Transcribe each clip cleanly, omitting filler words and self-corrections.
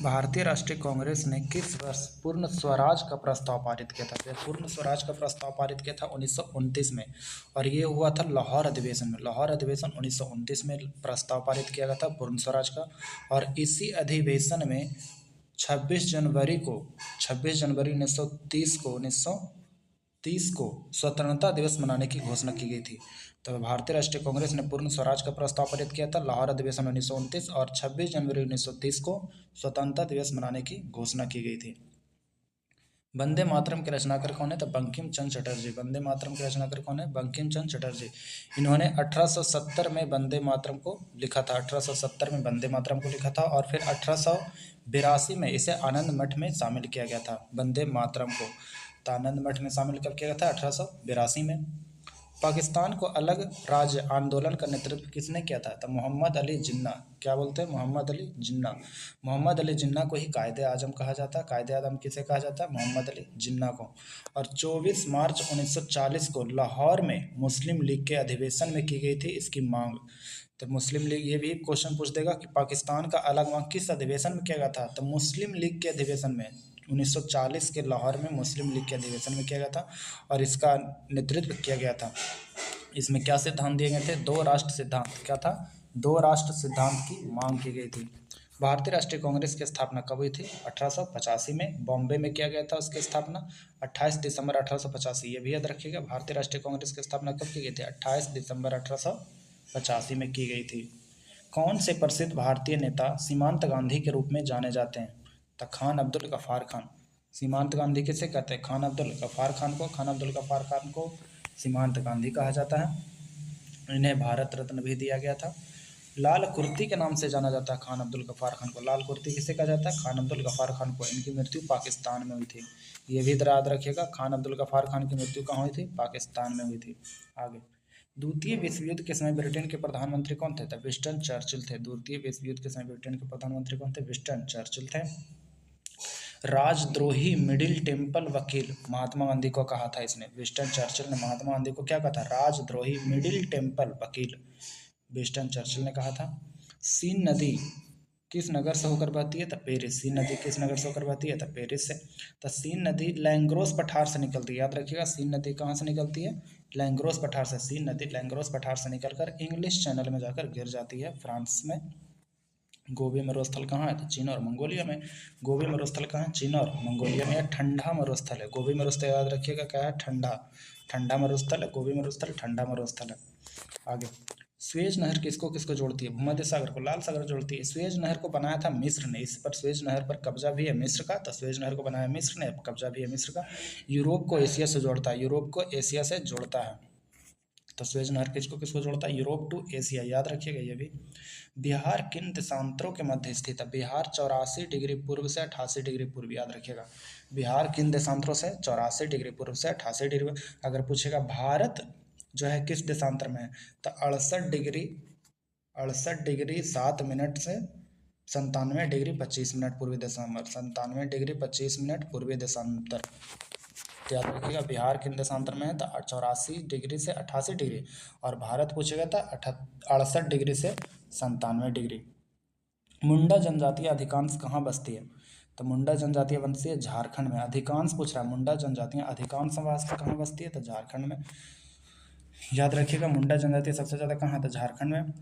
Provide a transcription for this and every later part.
भारतीय राष्ट्रीय कांग्रेस ने किस वर्ष पूर्ण स्वराज का प्रस्ताव पारित किया था? तो पूर्ण स्वराज का प्रस्ताव पारित किया था 1929 में, और ये हुआ था लाहौर अधिवेशन में। लाहौर अधिवेशन 1929 में प्रस्ताव पारित किया गया था पूर्ण स्वराज का। और इसी अधिवेशन में 26 जनवरी 1930 को स्वतंत्रता दिवस मनाने की घोषणा की गई थी। तो भारतीय राष्ट्रीय कांग्रेस ने पूर्ण स्वराज का प्रस्ताव पारित किया था लाहौर अधिवेशन 1929, और 26 जनवरी 1930 को स्वतंत्रता दिवस मनाने की घोषणा की गई थी। वंदे मातरम के रचनाकार कौन है? तो बंकिम चंद्र चटर्जी। वंदे मातरम के रचनाकार कौन है? बंकिम चंद्र चटर्जी। इन्होंने 1870 में वंदे मातरम को लिखा था। 1870 में वंदे मातरम को लिखा था, और फिर 1882 में इसे आनंद मठ में शामिल किया गया था वंदे मातरम को। तो आनंद मठ में शामिल कब किया गया था? 1882 में। पाकिस्तान को अलग राज्य आंदोलन का नेतृत्व किसने किया था? तो मोहम्मद अली जिन्ना। क्या बोलते हैं? मोहम्मद अली जिन्ना। मोहम्मद अली जिन्ना को ही कायदे आजम कहा जाता है। कायदे आजम किसे कहा जाता है? मोहम्मद अली जिन्ना को। और 24 मार्च 1940 को लाहौर में मुस्लिम लीग के अधिवेशन में की गई थी इसकी मांग। तो मुस्लिम लीग, ये भी क्वेश्चन पूछ देगा कि पाकिस्तान का अलग मांग किस अधिवेशन में किया गया था? तो मुस्लिम लीग के अधिवेशन में 1940 के लाहौर में मुस्लिम लीग के अधिवेशन में किया गया था, और इसका नेतृत्व किया गया था। इसमें क्या सिद्धांत दिए गए थे? दो राष्ट्र सिद्धांत। क्या था? दो राष्ट्र सिद्धांत की मांग की गई थी। भारतीय राष्ट्रीय कांग्रेस की स्थापना कब हुई थी? 1885 में बॉम्बे में किया गया था उसकी स्थापना, 28 दिसंबर 1885। ये भी याद रखिएगा, भारतीय राष्ट्रीय कांग्रेस की स्थापना कब की गई थी? 28 दिसंबर 1885 में की गई थी। कौन से प्रसिद्ध भारतीय नेता सीमांत गांधी के रूप में जाने जाते हैं? तो खान अब्दुल गफ्फार खान। सीमांत गांधी किसे कहते हैं? खान अब्दुल गफ्फार खान को। खान अब्दुल गफ्फार खान को सीमांत गांधी कहा जाता है। इन्हें भारत रत्न भी दिया गया था। लाल कुर्ती के नाम से जाना जाता है खान अब्दुल गफ्फार खान को। लाल कुर्ती किसे कहा जाता है? खान अब्दुल गफ्फार खान को। इनकी मृत्यु पाकिस्तान में हुई थी। ये भी याद रखिएगा, खान अब्दुल गफ्फार खान की मृत्यु कहाँ हुई थी? पाकिस्तान में हुई थी। आगे, द्वितीय विश्व युद्ध के समय ब्रिटेन के प्रधानमंत्री कौन थे? तो विंस्टन चर्चिल थे। द्वितीय विश्व युद्ध के समय ब्रिटेन के प्रधानमंत्री कौन थे? विंस्टन चर्चिल थे। राजद्रोही मिडिल टेम्पल वकील महात्मा गांधी को कहा था इसने। विंस्टन चर्चिल ने महात्मा गांधी को क्या कहा था? राजद्रोही मिडिल टेम्पल वकील, विंस्टन चर्चिल ने कहा था। सीन नदी किस नगर से होकर बहती है? तो पेरिस। सीन नदी किस नगर से होकर बहती है? तो पेरिस से। तो सीन नदी लैंग्रोस पठार से निकलती है। याद रखिएगा, सीन नदी कहाँ से निकलती है? लैंग्रोस पठार से। सीन नदी लैंग्रोस पठार से निकलकर इंग्लिश चैनल में जाकर गिर जाती है फ्रांस में। गोबी मरुस्थल कहाँ है? तो चीन और मंगोलिया में। गोबी मरुस्थल कहाँ है? चीन और मंगोलिया में। ठंडा मरुस्थल है गोबी मरुस्थल। याद रखिएगा क्या है? ठंडा। ठंडा मरुस्थल है गोबी मरुस्थल, ठंडा मरुस्थल है। आगे, स्वेज नहर किसको किसको जोड़ती है? भूमध्य सागर को लाल सागर जोड़ती है। स्वेज नहर को बनाया था मिस्र ने। इस पर स्वेज नहर पर कब्जा भी है मिस्र का। तो स्वेज नहर को बनाया मिस्र ने, कब्जा भी है मिस्र का। यूरोप को एशिया से जोड़ता है। यूरोप को एशिया से जोड़ता है। तो स्वेज नहर किसको किसको जोड़ता है? Europe to Asia. याद रखिएगा ये भी। बिहार किन देशांतरों के मध्य स्थित है? बिहार 84 डिग्री पूर्व से 88 डिग्री पूर्व। याद रखिएगा, बिहार किन देशांतरों से? 84 डिग्री पूर्व से 88 डिग्री। अगर पूछेगा भारत जो है किस देशांतर में है? तो 68 डिग्री 7 मिनट से 97 डिग्री 25 मिनट पूर्वी देशांतर। 97 डिग्री 25 मिनट पूर्वी देशांतर। तो याद रखिएगा, बिहार किन देशांतर में है? तो 84 डिग्री से 88 डिग्री। और भारत पूछेगा तो 68 डिग्री से 97 डिग्री। मुंडा जनजातीय अधिकांश कहाँ बसती है? तो मुंडा जनजातीय बसती है झारखंड में। अधिकांश पूछ रहा है, मुंडा जनजातियाँ अधिकांश वास्तव कहाँ बसती है? तो झारखंड में। याद रखिएगा, मुंडा जनजाति सबसे ज़्यादा कहाँ है? तो झारखंड में।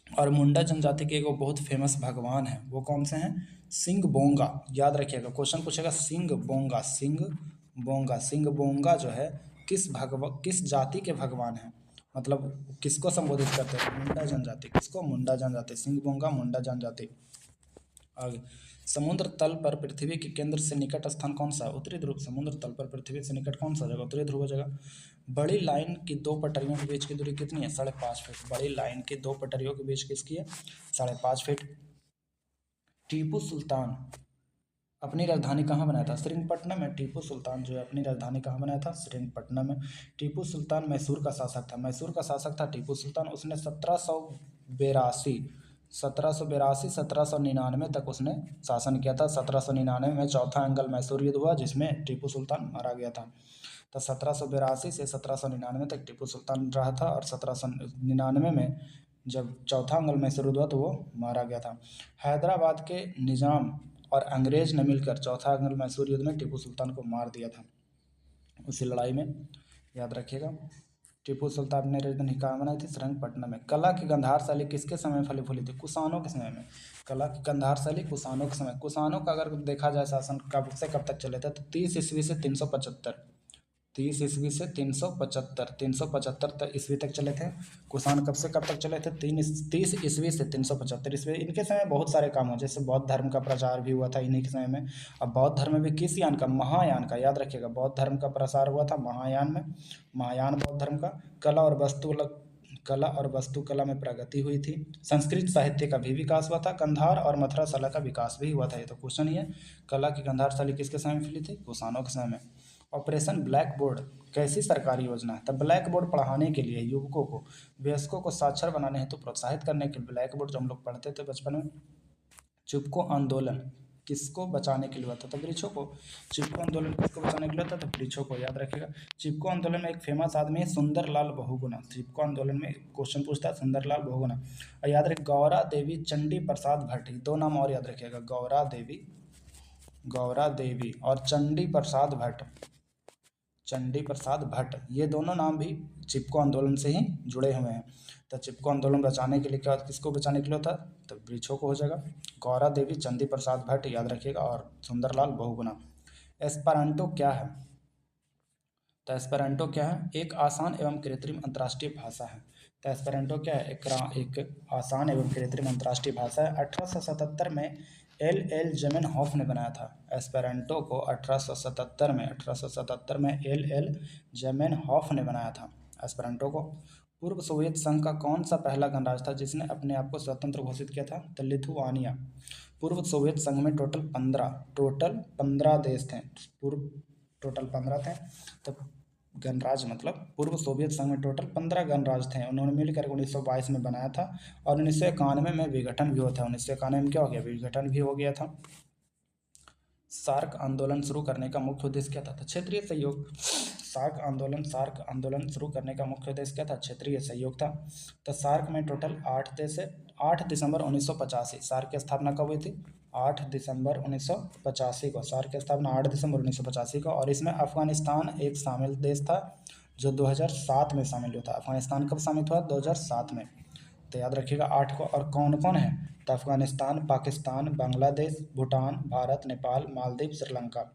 और मुंडा जनजाति के एक बहुत फेमस भगवान है, वो कौन से हैं? सिंह बोंगा। याद रखिएगा, क्वेश्चन पूछेगा सिंह बोंगा। सिंह बोंगा। सिंह बोंगा जो है किस जाति के भगवान हैं? मतलब किसको संबोधित करते हैं? मुंडा जनजाति। किसको? मुंडा जनजाति। सिंह बोंगा मुंडा जनजाति। आगे, समुद्र तल पर पृथ्वी के केंद्र से निकट स्थान कौन सा? उत्तरी ध्रुव। समुद्र तल पर पृथ्वी से निकट कौन सा जगह? उत्तरी ध्रुव जगह। बड़ी लाइन की दो पटरियों के बीच की दूरी कितनी है? 5.5 फीट। बड़ी लाइन की दो पटरियों के बीच किसकी है? 5.5 फीट। टीपू सुल्तान अपनी राजधानी कहाँ बनाया था? श्रीरंगपट्टनम में। टीपू सुल्तान जो है अपनी राजधानी कहाँ बनाया था? श्रीरंगपट्टनम में। टीपू सुल्तान मैसूर का शासक था। मैसूर का शासक था टीपू सुल्तान। उसने 1799 तक उसने शासन किया था। 1799 में चौथा एंगल मैसूर युद्ध हुआ जिसमें टीपू सुल्तान मारा गया था। तो 1782 से 1799 तक टीपू सुल्तान रहा था, और 1799 में जब चौथा मुगल मैसूर युद्ध हुआ तो वो मारा गया था। हैदराबाद के निजाम और अंग्रेज ने मिलकर चौथा मुगल मैसूर युद्ध में टीपू सुल्तान को मार दिया था उसी लड़ाई में, याद रखिएगा। टीपू सुल्तान ने राजधानी कहाँ बनाई थी? श्रीरंगपट्टनम में। कला की गंधार शैली किसके समय में फली फूली थी? कुषाणों के समय में। कला की गंधार शैली कुषाणों के समय। कुषाणों का अगर देखा जाए शासन कब से कब तक चले थे तो 30 ईस्वी से 375, 30 ईस्वी से 375, 375 ईस्वी तक चले थे। कुषाण कब से कब तक चले थे? 30 ईस्वी से 375 ईस्वी। इनके समय बहुत सारे काम हुए, जैसे बौद्ध धर्म का प्रचार भी हुआ था इन्हीं के समय में। अब बौद्ध धर्म में भी किस यान का? महायान का, याद रखिएगा। बौद्ध धर्म का प्रसार हुआ था महायान में, महायान बौद्ध धर्म का। कला और वास्तुकला में प्रगति हुई थी। संस्कृत साहित्य का भी विकास हुआ था। कंधार और मथुराशाला का विकास भी हुआ था। ये तो क्वेश्चन ही है। कला की गंधार शैली किसके समय में फैली थी? कुषाणों के समय में। ऑपरेशन ब्लैक बोर्ड कैसी सरकारी योजना है? तब ब्लैक बोर्ड पढ़ाने के लिए युवकों को, वयस्कों को साक्षर बनाने हेतु प्रोत्साहित करने के लिए ब्लैक बोर्ड जो हम लोग पढ़ते थे बचपन में। चिपको आंदोलन किसको बचाने के लिए हुआ था? तो वृक्षों को। चिपको आंदोलन किसको बचाने के लिए होता? तो वृक्षों को, याद रखिएगा। चिपको आंदोलन में एक फेमस आदमी है सुंदरलाल बहुगुणा। चिपको आंदोलन में क्वेश्चन पूछता है सुंदरलाल बहुगुणा। और याद रखिए गौरा देवी चंडी प्रसाद भट्ट, दो नाम और याद रखिएगा, गौरा देवी और चंडी प्रसाद भट्ट, चंडी प्रसाद भट्ट, ये दोनों नाम भी चिपको आंदोलन से ही जुड़े हुए हैं। तो चिपको आंदोलन बचाने के लिए क्या, किसको बचाने के लिए होता है? तो वृक्षों को हो जाएगा। गौरा देवी, चंडी प्रसाद भट्ट, याद रखिएगा, और सुंदरलाल बहुगुणा। एस्पेरांटो क्या है? तो एस्पेरांटो क्या है? एक आसान एवं कृत्रिम अंतर्राष्ट्रीय भाषा है। तो एस्पेरांटो क्या है? एक आसान एवं कृत्रिम अंतर्राष्ट्रीय भाषा है। 1877 में एल ज़मेनहॉफ ने बनाया था एस्पेरांटो को। 1877 में एल ज़मेनहॉफ ने बनाया था एस्पेरांटो को। पूर्व सोवियत संघ का कौन सा पहला गणराज्य था जिसने अपने आप को स्वतंत्र घोषित किया था? तो लिथुआनिया। पूर्व सोवियत संघ में टोटल 15 देश थे। टोटल 15 थे। तो गणराज्य मतलब पूर्व सोवियत संघ में टोटल 15 गणराज्य थे। उन्होंने मिलकर 1922 में बनाया था और 1991 में विघटन भी हुआ था। 1991 में क्या हो गया? विघटन भी हो गया था। सार्क आंदोलन शुरू करने का मुख्य उद्देश्य क्या था? तो क्षेत्रीय सहयोग। सार्क आंदोलन शुरू करने का मुख्य उद्देश्य क्या था? क्षेत्रीय सहयोग था। तो सार्क में टोटल 8 देश है। 8 दिसंबर 1985 सार्क की स्थापना कब हुई थी? 8 दिसंबर 1985 को। सार्क की स्थापना 8 दिसंबर 1985 को। और इसमें अफगानिस्तान एक शामिल देश था जो 2007 में शामिल हुआ था। अफगानिस्तान कब शामिल हुआ? 2007 में। तो याद रखिएगा 8 को। और कौन कौन है? तो अफगानिस्तान, पाकिस्तान, बांग्लादेश, भूटान, भारत, नेपाल, मालदीव, श्रीलंका,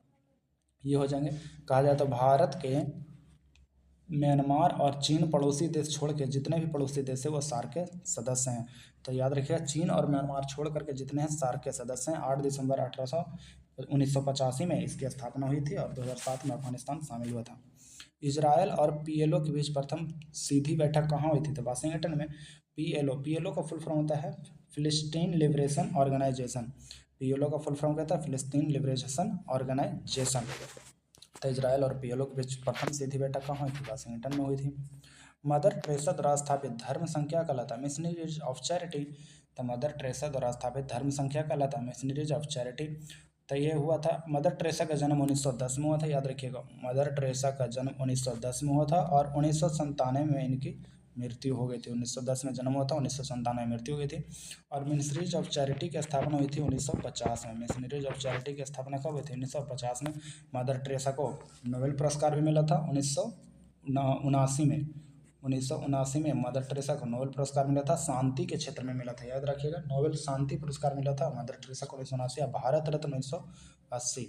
ये हो जाएंगे। कहा जाए तो भारत के म्यांमार और चीन पड़ोसी देश छोड़ के जितने भी पड़ोसी देश है वो सार्क के सदस्य हैं। तो याद रखिएगा चीन और म्यांमार छोड़ करके जितने हैं सार्क के सदस्य हैं। 8 दिसंबर 1985 में इसकी स्थापना हुई थी और 2007 में अफगानिस्तान शामिल हुआ था। इजरायल और पीएलओ के बीच प्रथम सीधी बैठक कहाँ हुई थी? तो वाशिंगटन में। पीएलओ का फुल फॉर्म होता है फिलिस्तीन लिबरेशन ऑर्गेनाइजेशन। पीएलओ का फुल फॉर्म कहता है फिलिस्तीन लिबरेशन ऑर्गेनाइजेशन। तो इजरायल और पीएलओ के बीच प्रथम सीधी बैठक कहाँ हुई थी? वाशिंगटन में हुई थी। मदर टेरेसा द्वारा स्थापित धर्म संख्या कहलाता है मिशनरीज ऑफ चैरिटी। तो मदर टेरेसा द्वारा स्थापित धर्म संख्या कहलाता है मिशनरीज ऑफ चैरिटी। तो ये हुआ था, मदर टेरेसा का जन्म 1910 में हुआ था, याद रखिएगा। मदर टेरेसा का जन्म 1910 में हुआ था और 1997 में इनकी मृत्यु हो गई थी। 1910 में जन्म हुआ था, 1997 में मृत्यु हुई थी। और मिशनरीज ऑफ चैरिटी की स्थापना हुई थी 1950 में। मिशनरीज ऑफ चैरिटी की स्थापना कब हुई थी? 1950 में। मदर टेरेसा को नोबेल पुरस्कार भी मिला था 1979 में। 1979 में मदर टेरेसा को नोबेल पुरस्कार मिला था, शांति के क्षेत्र में मिला था, याद रखिएगा। नोबेल शांति पुरस्कार मिला था मदर टेरेसा को 1979। भारत रत्न 1980।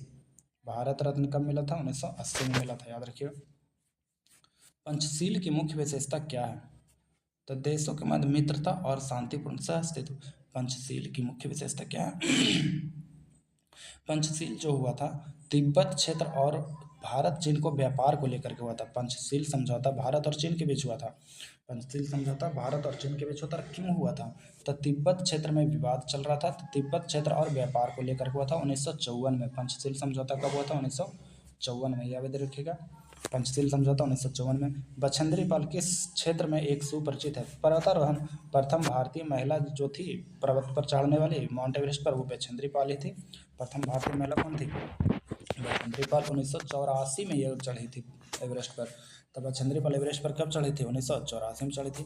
भारत रत्न कब मिला था? 1980 में मिला था, याद रखिएगा। पंचशील की मुख्य विशेषता क्या है? तो देशों के मध्य मित्रता और शांतिपूर्ण सहअस्तित्व। पंचशील की मुख्य विशेषता क्या है? पंचशील जो हुआ था तिब्बत क्षेत्र और भारत चीन को व्यापार को लेकर के हुआ था। पंचशील समझौता भारत और चीन के बीच हुआ था। पंचशील समझौता भारत और चीन के बीच होता क्यों हुआ था? तो तिब्बत क्षेत्र में विवाद चल रहा था, तो तिब्बत क्षेत्र और व्यापार को लेकर के हुआ था 1954 में। पंचशील समझौता कब हुआ था? 1954 में, याद रखिएगा। पंचशील समझौता 1954 में। बछेंद्री पाल किस क्षेत्र में एक सुपरिचित है? पर्वतारोहण। प्रथम भारतीय महिला जो थी पर्वत पर चढ़ने वाली माउंट एवरेस्ट पर, वो बछेंद्री पाल ही थी। प्रथम भारतीय महिला कौन थी? बछेंद्री पाल। 1984 में ये चढ़ी थी एवरेस्ट पर। तब बछेंद्री पाल एवरेस्ट पर कब चढ़ी थी? 1984 में चढ़ी थी।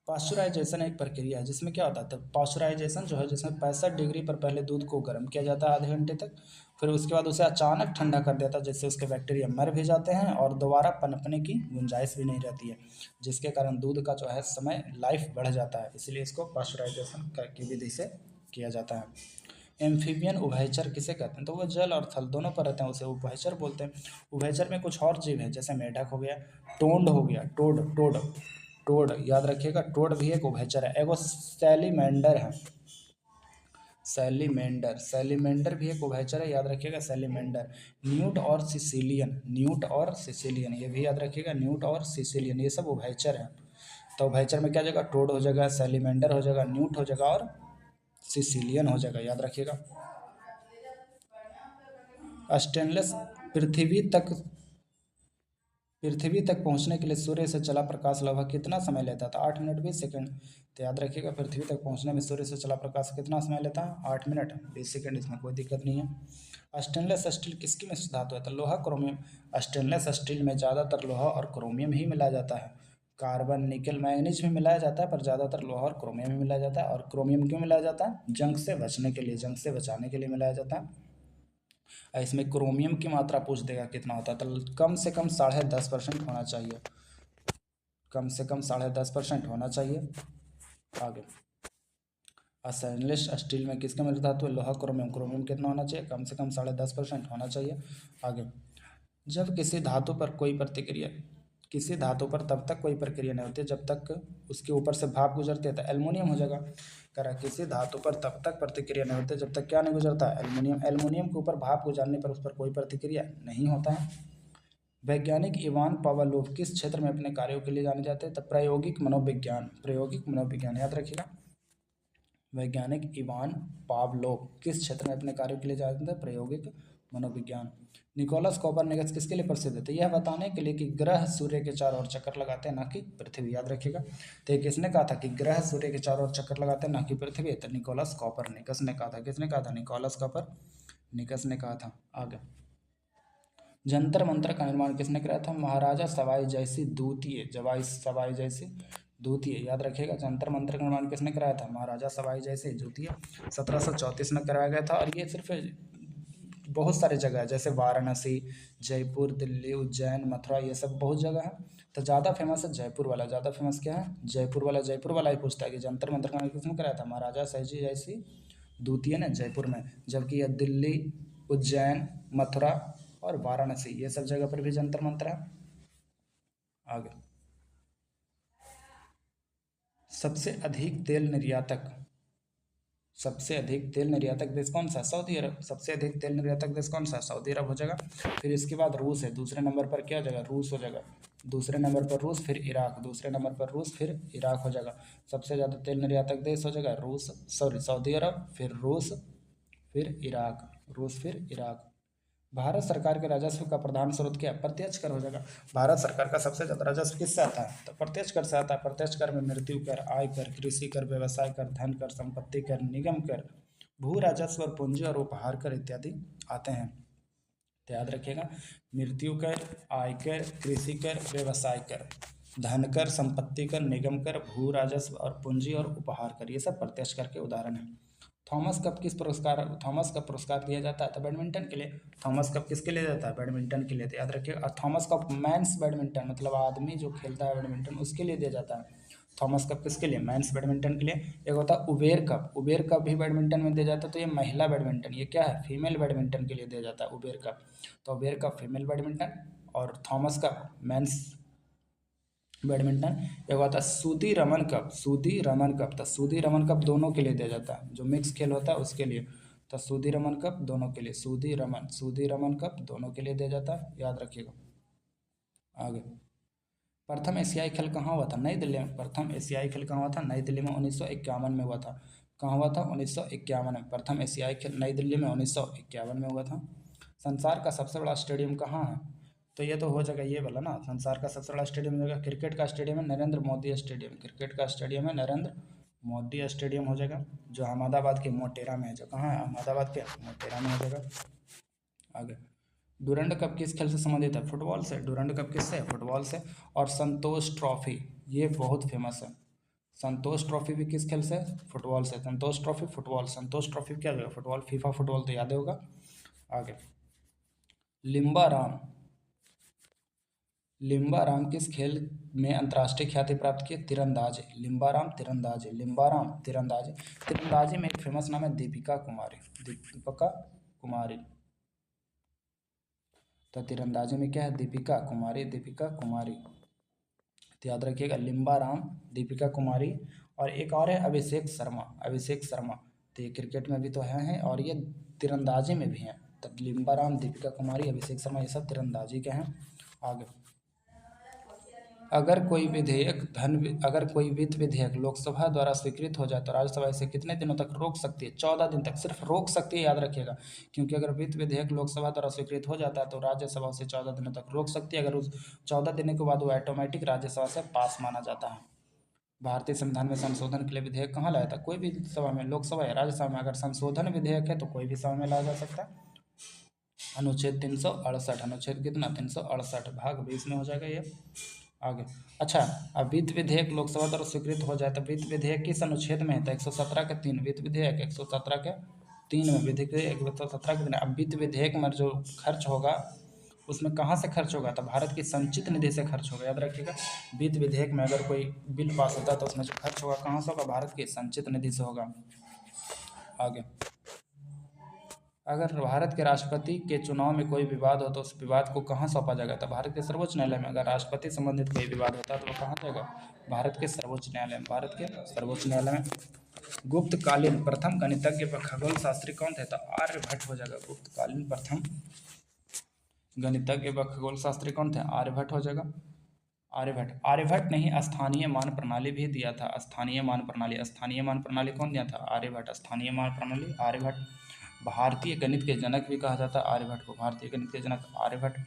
पाश्चराइजेशन एक प्रक्रिया है जिसमें क्या होता है? तो पाश्चराइजेशन जो है जिसमें 65 डिग्री पर पहले दूध को गर्म किया जाता है आधे घंटे तक, फिर उसके बाद उसे अचानक ठंडा कर देता है जिससे उसके बैक्टीरिया मर भी जाते हैं और दोबारा पनपने की गुंजाइश भी नहीं रहती है, जिसके कारण दूध का जो है समय लाइफ बढ़ जाता है, इसलिए इसको पाश्चराइजेशन की विधि से किया जाता है। एम्फीबियन उभयचर किसे कहते हैं? तो वो जल और थल दोनों पर रहते हैं, उसे उभयचर बोलते हैं। उभयचर में कुछ और जीव है जैसे मेढक हो गया, टोंड हो गया, टोड टोड टोड याद रखिएगा, टोड भी एक उभयचर है। एगो सैलीमेंडर है, सैलीमेंडर, सैलीमेंडर भी एक उभयचर है, याद रखिएगा सैलीमेंडर। न्यूट और सिसिलियन, न्यूट और सिसिलियन ये भी याद रखिएगा, न्यूट और सिसिलियन ये सब उभयचर हैं। तो उभयचर में क्या जाएगा? टोड हो जाएगा, सैलीमेंडर हो जाएगा, न्यूट हो जाएगा और सिसिलियन हो जाएगा, याद रखिएगा। स्टेनलेस पृथ्वी तक पहुंचने के लिए सूर्य से चला प्रकाश लगभग कितना समय लेता था? 8 मिनट 20 सेकंड। तो याद रखिएगा पृथ्वी तक पहुंचने में सूर्य से चला प्रकाश कितना समय लेता है? 8 मिनट 20 सेकंड, इसमें कोई दिक्कत नहीं है। स्टेनलेस स्टील किसकी में धातु है? तो लोहा क्रोमियम। स्टेनलेस स्टील में ज़्यादातर लोहा और क्रोमियम ही मिलाया जाता है। कार्बन निकल मैग्नीज भी मिलाया जाता है पर ज़्यादातर लोहा और क्रोमियम ही मिलाया जाता है। और क्रोमियम क्यों मिलाया जाता है? जंग से बचने के लिए, जंग से बचाने के लिए मिलाया जाता है। इसमें क्रोमियम की मात्रा पूछ देगा कितना होता है, तो कम से कम 10.5% होना चाहिए, कम से कम 10.5% होना चाहिए। आगे स्टेनलेस स्टील में किसके मिलता धातु है? लोहा क्रोमियम। क्रोमियम कितना होना चाहिए? कम से कम 10.5% होना चाहिए। आगे जब किसी धातु पर कोई प्रतिक्रिया, किसी धातु पर तब तक कोई प्रक्रिया नहीं होती जब तक उसके ऊपर से भाप गुजरती है, तो एल्युमिनियम हो जाएगा। करा किसी धातु पर तब तक प्रतिक्रिया नहीं होती जब तक क्या नहीं गुजरता? एल्युमिनियम। एल्युमिनियम के ऊपर भाप गुजरने पर उस पर कोई प्रतिक्रिया नहीं होता है। वैज्ञानिक इवान पावलोव किस क्षेत्र में अपने कार्यों के लिए जाने जाते हैं? तो प्रायोगिक मनोविज्ञान, प्रायोगिक मनोविज्ञान याद रखिएगा। वैज्ञानिक इवान पावलोव किस क्षेत्र में अपने कार्यों के लिए जाते हैं? प्रायोगिक मनोविज्ञान। निकोलस कोपरनिकस किसके लिए प्रसिद्ध थे? यह बताने के लिए कि ग्रह सूर्य के चारों ओर चक्कर लगाते हैं ना कि पृथ्वी, याद रखिएगा। तो किसने कहा था कि ग्रह सूर्य के चारों ओर चक्कर लगाते हैं ना कि पृथ्वी? तो निकोलस कोपरनिकस ने कहा था। किसने कहा था? निकोलस कोपरनिकस ने कहा था। आगे जंतर मंतर का निर्माण किसने कराया था? महाराजा सवाई जयसिंह द्वितीय, सवाई जयसिंह द्वितीय, याद रखिएगा। जंतर मंतर का निर्माण किसने कराया था? महाराजा सवाई जयसिंह द्वितीय 1734 में कराया गया था। और ये सिर्फ बहुत सारे जगह है जैसे वाराणसी, जयपुर, दिल्ली, उज्जैन, मथुरा, ये सब बहुत जगह है। तो ज़्यादा फेमस है जयपुर वाला, ज़्यादा फेमस क्या है? जयपुर वाला। जयपुर वाला ही पूछता है कि जंतर मंतर का किसने कराया था? महाराजा सयाजी जयसिंह द्वितीय ने जयपुर में। जबकि यह दिल्ली, उज्जैन, मथुरा और वाराणसी ये सब जगह पर भी जंतर मंतर है। आगे सबसे अधिक तेल निर्यातक देश कौन सा? सऊदी अरब। सबसे अधिक तेल निर्यातक देश कौन सा? सऊदी अरब हो जाएगा। फिर इसके बाद रूस है, दूसरे नंबर पर क्या हो जाएगा? रूस हो जाएगा। दूसरे नंबर पर रूस, फिर इराक, दूसरे नंबर पर रूस, फिर इराक हो जाएगा। सबसे ज़्यादा तेल निर्यातक देश हो जाएगा सऊदी अरब, फिर रूस, फिर इराक, रूस फिर इराक। भारत सरकार के राजस्व का प्रधान स्रोत क्या है? प्रत्यक्ष कर हो जाएगा। भारत सरकार का सबसे ज़्यादा राजस्व किससे आता है? तो प्रत्यक्ष कर से आता है। प्रत्यक्ष कर में मृत्यु कर, आय कर, कृषि कर, व्यवसाय कर, धन कर, संपत्ति कर, निगम कर, भू राजस्व और पूंजी और उपहार कर इत्यादि आते हैं। तो याद रखिएगा मृत्यु कर, आय कर, कृषि कर, व्यवसाय कर, धन कर, संपत्ति कर, निगम कर, भू राजस्व और पूंजी और उपहार कर, ये सब प्रत्यक्ष कर के उदाहरण हैं। थॉमस कप पुरस्कार दिया जाता है तो बैडमिंटन के लिए। थॉमस कप किसके लिए जाता है? बैडमिंटन के लिए। तो याद रखिएगा। और थॉमस कप मेंस बैडमिंटन मतलब आदमी जो खेलता है बैडमिंटन उसके लिए दिया जाता है। थॉमस कप किसके लिए? मेंस बैडमिंटन के लिए। एक होता है उबेर कप, उबेर कप भी बैडमिंटन में दिया जाता है। तो ये महिला बैडमिंटन, ये क्या है? फीमेल बैडमिंटन के लिए दिया जाता है उबेर कप। तो उबेर कप फीमेल बैडमिंटन और थॉमस कप मेंस बैडमिंटन। एक होता है सूदी रमन कप, सूदी रमन कप। तो सूदी रमन कप दोनों के लिए दिया जाता है, जो मिक्स खेल होता है उसके लिए। तो सूदी रमन कप दोनों के लिए, सूदी रमन कप दोनों के लिए दिया जाता है, याद रखिएगा। आगे प्रथम एशियाई खेल कहाँ हुआ था? नई दिल्ली में। प्रथम एशियाई खेल कहाँ हुआ था? नई दिल्ली में 1951 में हुआ था। कहाँ हुआ था? 1951 में। प्रथम एशियाई खेल नई दिल्ली में 1951 में हुआ था। संसार का सबसे बड़ा स्टेडियम कहाँ है? तो ये तो हो जाएगा ये वाला ना, संसार का सबसे बड़ा स्टेडियम हो जाएगा। क्रिकेट का स्टेडियम है नरेंद्र मोदी स्टेडियम, क्रिकेट का स्टेडियम है नरेंद्र मोदी स्टेडियम हो जाएगा, जो अहमदाबाद के मोटेरा में है। जो कहाँ है? अहमदाबाद के मोटेरा में हो जाएगा। आगे डूरंड कप किस खेल से संबंधित है? फुटबॉल से। डूरंड कप किससे है? फुटबॉल से। और संतोष ट्रॉफी, ये बहुत फेमस है। संतोष ट्रॉफी भी किस खेल से? फुटबॉल से। संतोष ट्रॉफी फुटबॉल, संतोष ट्रॉफी क्या होगा? फुटबॉल। फीफा फुटबॉल तो याद ही होगा। आगे, लिम्बाराम, लिम्बाराम किस खेल में अंतर्राष्ट्रीय ख्याति प्राप्त की? तीरंदाजी। लिम्बाराम तीरंदाजी, लिम्बाराम तीरंदाजी। तीरंदाजी में एक फेमस नाम है दीपिका कुमारी, दीपिका कुमारी। तो तीरंदाजी में क्या है? दीपिका कुमारी, दीपिका कुमारी। तो याद रखिएगा, लिम्बाराम, दीपिका कुमारी, और एक और है अभिषेक शर्मा, अभिषेक शर्मा। तो ये क्रिकेट में भी तो हैं और ये तीरंदाजी में भी हैं। तो लिम्बाराम, दीपिका कुमारी, अभिषेक शर्मा, ये सब तीरंदाजी के हैं। आगे, अगर कोई वित्त विधेयक लोकसभा द्वारा स्वीकृत हो जाए तो राज्यसभा इसे कितने दिनों तक रोक सकती है? 14 दिन तक सिर्फ रोक सकती है, याद रखिएगा। क्योंकि अगर वित्त विधेयक लोकसभा द्वारा स्वीकृत हो जाता है तो राज्यसभा उसे 14 दिनों तक रोक सकती है। अगर उस 14 दिनों के बाद वो ऑटोमेटिक राज्यसभा से पास माना जाता है। भारतीय संविधान में संशोधन के लिए विधेयक कहाँ लाया था? कोई भी सभा में, लोकसभा या राज्यसभा में अगर संशोधन विधेयक है तो कोई भी सभा में लाया जा सकता है। अनुच्छेद 368, अनुच्छेद कितना? 368 भाग 20 में हो जाएगा ये। आगे, अच्छा, अब वित्त विधेयक लोकसभा द्वारा स्वीकृत हो जाए तो वित्त विधेयक किस अनुच्छेद में है? तो 117 के 3, वित्त विधेयक 117 के 3 में, विधेयक 117 के 3। अब वित्त विधेयक में जो खर्च होगा उसमें कहाँ से खर्च होगा? तो भारत की संचित निधि से खर्च होगा, याद रखिएगा। वित्त विधेयक में अगर कोई बिल पास होता है तो उसमें जो खर्च होगा कहाँ से होगा? भारत की संचित निधि से होगा। आगे, अगर भारत के राष्ट्रपति के चुनाव में कोई विवाद हो तो उस विवाद को कहाँ सौंपा जाएगा? तो भारत के सर्वोच्च न्यायालय में। अगर राष्ट्रपति संबंधित कोई विवाद होता है तो वो कहाँ जाएगा? भारत के सर्वोच्च न्यायालय में, भारत के सर्वोच्च न्यायालय में। गुप्तकालीन प्रथम गणितज्ञ व खगोल शास्त्री कौन थे? तो आर्यभट्ट हो जाएगा। गुप्तकालीन प्रथम गणितज्ञ व खगोल शास्त्री कौन थे? आर्यभट्ट हो जाएगा। आर्यभट्ट, आर्यभट्ट ने ही स्थानीय मान प्रणाली भी दिया था। स्थानीय मान प्रणाली, स्थानीय मान प्रणाली कौन दिया था? आर्यभट्ट। स्थानीय मान प्रणाली आर्यभट्ट। भारतीय गणित के जनक भी कहा जाता है आर्यभट्ट को, भारतीय गणित के जनक आर्यभट्ट।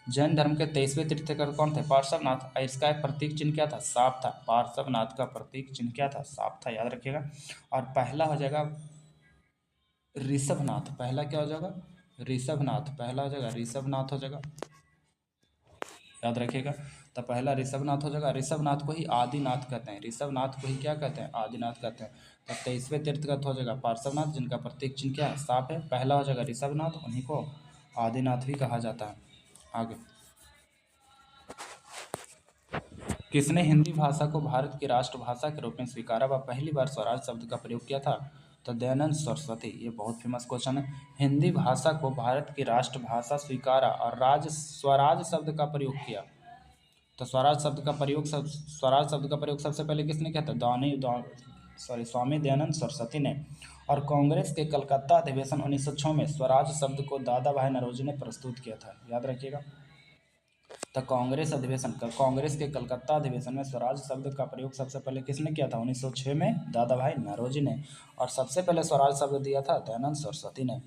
जैन धर्म के 23वें तीर्थंकर कौन थे? पार्श्वनाथ। और इसका प्रतीक चिन्ह क्या था? सांप था। पार्श्वनाथ का प्रतीक चिन्ह क्या था? सांप था, याद रखिएगा। और पहला हो जाएगा ऋषभनाथ। पहला क्या हो जाएगा? ऋषभनाथ। पहला हो जाएगा ऋषभनाथ हो जाएगा, याद रखिएगा। तो पहला ऋषभनाथ हो जाएगा। ऋषभनाथ को ही आदिनाथ कहते हैं, ऋषभनाथ को ही क्या कहते हैं? आदिनाथ कहते हैं। तो 23वें तीर्थंकर हो जाएगा पार्श्वनाथ, जिनका प्रतीक चिन्ह क्या है? सांप है। पहला हो जाएगा ऋषभनाथ, उन्हीं को आदिनाथ भी कहा जाता है। आगे, किसने हिंदी भाषा को भारत की राष्ट्रभाषा के रूप में स्वीकारा व पहली बार स्वराज शब्द का प्रयोग किया था? तो दयानंद सरस्वती। ये बहुत फेमस क्वेश्चन है। हिंदी भाषा को भारत की राष्ट्रभाषा स्वीकारा और स्वराज शब्द का प्रयोग किया। तो स्वराज शब्द का प्रयोग सबसे पहले किसने किया था? स्वामी दयानंद सरस्वती ने। और कांग्रेस के कलकत्ता अधिवेशन 1906 में स्वराज शब्द को दादा भाई नौरोजी ने प्रस्तुत किया था, याद रखिएगा। तो कांग्रेस के कलकत्ता अधिवेशन में स्वराज शब्द का प्रयोग सबसे पहले किसने किया था? 1906 में दादा भाई नौरोजी ने। और सबसे पहले स्वराज शब्द दिया था दयानंद सरस्वती ने।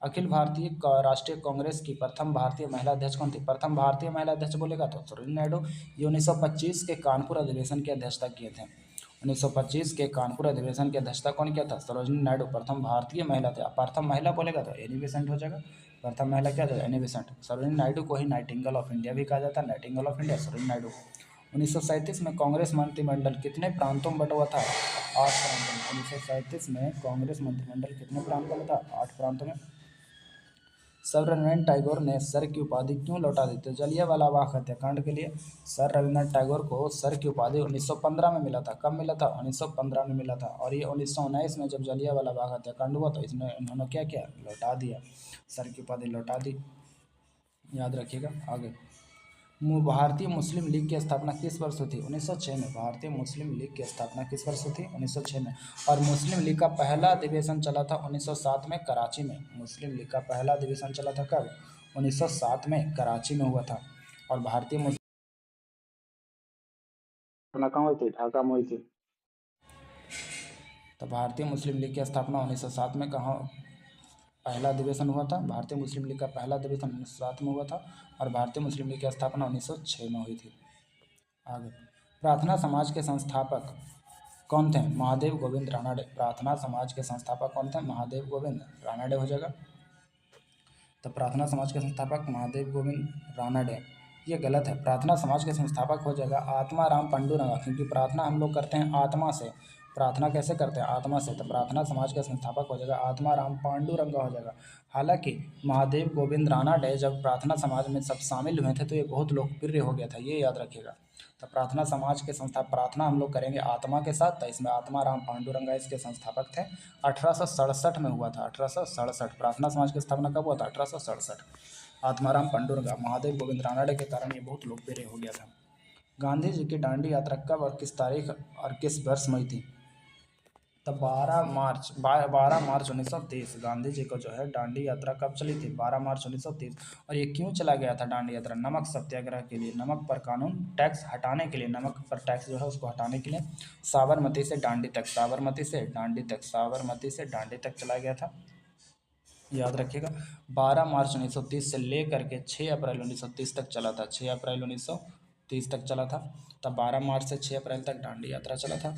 अखिल भारतीय राष्ट्रीय कांग्रेस की प्रथम भारतीय महिला अध्यक्ष कौन थी? प्रथम भारतीय महिला अध्यक्ष बोलेगा तो सरोजिनी नायडू। ये 1925 के कानपुर अधिवेशन की अध्यक्षता किए थे। 1925 के कानपुर अधिवेशन की अध्यक्षता कौन किया था? सरोजिनी नायडू प्रथम भारतीय महिला थे। प्रथम महिला बोलेगा तो एनी बेसेंट हो जाएगा। प्रथम महिला क्या था? Annie Besant. सरोजिनी नायडू को ही नाइटिंगेल ऑफ इंडिया भी कहा जाता है। Nightingale of India Sarojini Naidu. 1937 में कांग्रेस मंत्रिमंडल कितने प्रांतों में बटा हुआ था? 8 प्रांतों में। 1937 में कांग्रेस मंत्रिमंडल कितने प्रांतों में था? 8 प्रांतों में। सर रविन्द्रनाथ टैगोर ने सर की उपाधि क्यों लौटा दी? तो जलियांवाला बाग हत्याकांड के लिए सर रविन्द्रनाथ टैगोर को सर की उपाधि 1915 में मिला था। कब मिला था? 1915 में मिला था। और ये 1919 में जब जलियांवाला बाग हत्याकांड हुआ तो इन्होंने क्या किया? लौटा दिया, सर की उपाधि लौटा दी, याद रखिएगा। आगे, भारतीय मुस्लिम लीग की स्थापना किस वर्ष हुई थी? 1906 में। भारतीय मुस्लिम लीग की स्थापना किस वर्ष हुई थी? 1906 में। और मुस्लिम लीग का पहला अधिवेशन चला था 1907 में कराची में। मुस्लिम लीग का पहला अधिवेशन चला था कब? 1907 में कराची में हुआ था। और भारतीय मुस्लिम कहाँ हुई थी? ढाका में हुई थी। तो भारतीय मुस्लिम लीग की स्थापना 1907 में कहाँ पहला अधिवेशन हुआ था? भारतीय मुस्लिम लीग का पहला अधिवेशन 1907 में हुआ था। और भारतीय मुस्लिम लीग की स्थापना 1906 में हुई थी। आगे, प्रार्थना समाज के संस्थापक कौन थे? महादेव गोविंद रानडे। प्रार्थना समाज के संस्थापक कौन थे? महादेव गोविंद रानडे हो जाएगा। तो प्रार्थना समाज के संस्थापक महादेव गोविंद रानडे। ये गलत है। प्रार्थना समाज के संस्थापक हो जाएगा आत्मा राम पांडुरंगा, क्योंकि प्रार्थना हम लोग करते हैं आत्मा से। प्रार्थना कैसे करते हैं? आत्मा से। तो प्रार्थना समाज का संस्थापक हो जाएगा आत्मा राम पांडुरंगा हो जाएगा। हालांकि महादेव गोविंद रानडे जब प्रार्थना समाज में सब शामिल हुए थे तो ये बहुत लोकप्रिय हो गया था, ये याद रखिएगा। तो प्रार्थना समाज के संस्था प्रार्थना हम लोग करेंगे आत्मा के साथ, तो इसमें आत्मा राम पांडुरंगा इसके संस्थापक थे। 1867 में हुआ था, 1867। प्रार्थना समाज की स्थापना कब हुआ था? 1867। आत्माराम पांडुरंगा, महादेव गोविंद रानडे के कारण ये बहुत लोकप्रिय हो गया था। गांधी जी की दांडी यात्रा कब और किस तारीख और किस वर्ष में हुई थी? तब 12 मार्च 1930 गांधी जी को जो है दांडी यात्रा कब चली थी? 12 मार्च 1930। और ये क्यों चला गया था दांडी यात्रा? नमक सत्याग्रह के लिए, नमक पर कानून टैक्स हटाने के लिए, नमक पर टैक्स जो है उसको हटाने के लिए। साबरमती से दांडी तक, साबरमती से दांडी तक, साबरमती से दांडी तक चला गया था, याद रखिएगा। 12 मार्च 1930 से लेकर के 6 अप्रैल 1930 तक चला था, 6 अप्रैल 1930 तक चला था। तब 12 मार्च से 6 अप्रैल तक दांडी यात्रा चला था।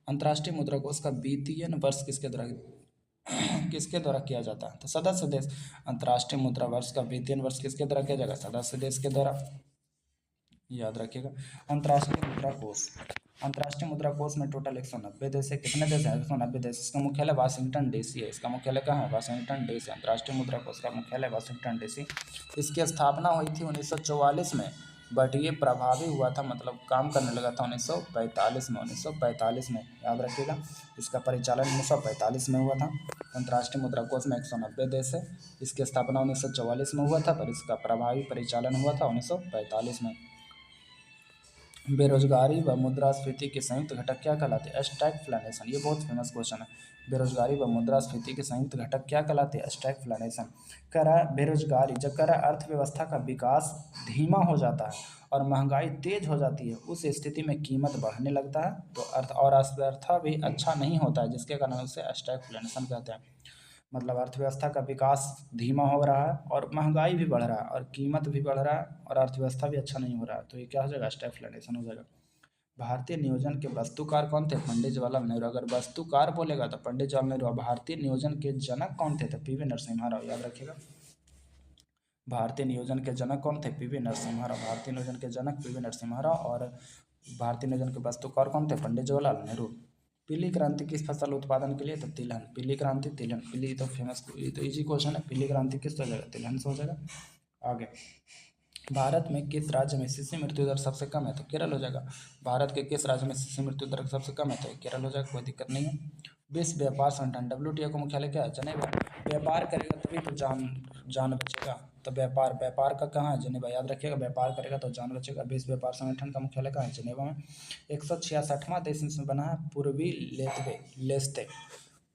अंतर्राष्ट्रीय मुद्रा कोष का वित्तीय वर्ष किसके द्वारा किसके द्वारा किया जाता है? तो सदस्य देश। अंतर्राष्ट्रीय मुद्रा वर्ष का वित्तीय वर्ष किसके द्वारा किया जाएगा? सदस्य देश के द्वारा, याद रखिएगा। अंतर्राष्ट्रीय मुद्रा कोष, अंतर्राष्ट्रीय मुद्रा कोष में टोटल 190 देश है। कितने देश हैं? 190 देश। इसका मुख्यालय वाशिंगटन डीसी है। इसका मुख्यालय कहाँ है? Washington DC. अंतर्राष्ट्रीय मुद्रा कोष का मुख्यालय वाशिंगटन डीसी। इसकी स्थापना हुई थी 1944 में, बट ये प्रभावी हुआ था, मतलब काम करने लगा था 1945 में, 1945 में, याद रखिएगा। इसका परिचालन 1945 में हुआ था। अंतर्राष्ट्रीय मुद्रा कोष में 190 देश है। इसकी स्थापना 1944 में हुआ था, पर इसका प्रभावी परिचालन हुआ था 1945 में। बेरोजगारी व मुद्रास्फीति के संयुक्त घटक क्या कहलाते हैं? स्टैगफ्लेशन। ये बहुत फेमस क्वेश्चन है। बेरोजगारी व मुद्रास्फीति के संयुक्त घटक क्या कहलाते हैं? स्टैगफ्लेशन। कह रहा है बेरोजगारी, जब कह रहा है अर्थव्यवस्था का विकास धीमा हो जाता है और महंगाई तेज हो जाती है, उस स्थिति में कीमत बढ़ने लगता है, तो अर्थव्यवस्था भी अच्छा नहीं होता है, जिसके कारण उसे स्टैगफ्लेशन कहते हैं। मतलब अर्थव्यवस्था का विकास धीमा हो रहा है और महंगाई भी बढ़ रहा है और कीमत भी बढ़ रहा है और अर्थव्यवस्था भी अच्छा नहीं हो रहा है, तो ये क्या हो जाएगा? स्टैगफ्लेशन हो जाएगा। भारतीय नियोजन के वस्तुकार कौन थे? पंडित जवाहरलाल नेहरू। अगर वस्तुकार बोलेगा तो पंडित जवाहरलाल नेहरू। भारतीय नियोजन के जनक कौन थे? तो पीवी नरसिम्हा राव, याद रखिएगा। भारतीय नियोजन के जनक कौन थे? पीवी नरसिम्हा राव। भारतीय नियोजन के जनक पीवी नरसिम्हा राव। और भारतीय नियोजन के वस्तुकार कौन थे? पंडित जवाहरलाल नेहरू। पीली क्रांति किस फसल उत्पादन के लिए? तो तिलहन। पीली क्रांति तिलहन। पीली तो फेमस, ये तो इजी क्वेश्चन है। पीली क्रांति किस हो जाएगा? तिलहन से हो जाएगा। आगे, भारत में किस राज्य में शिशु मृत्यु दर सबसे कम है? तो केरल हो जाएगा। भारत के किस राज्य में शिशु मृत्यु दर सबसे कम है? तो केरल हो जाएगा, कोई दिक्कत नहीं है। विश्व व्यापार संगठन WTO का मुख्यालय क्या है? जनेवा। व्यापार करेगा तभी तो जान बचेगा। तो व्यापार का कहाँ है? जनेवा, याद रखिएगा। व्यापार करेगा तो जान बचेगा। विश्व व्यापार संगठन का मुख्यालय कहाँ है? जनेवा में। 166वां देश इसमें बना है पूर्वी लेस्ते,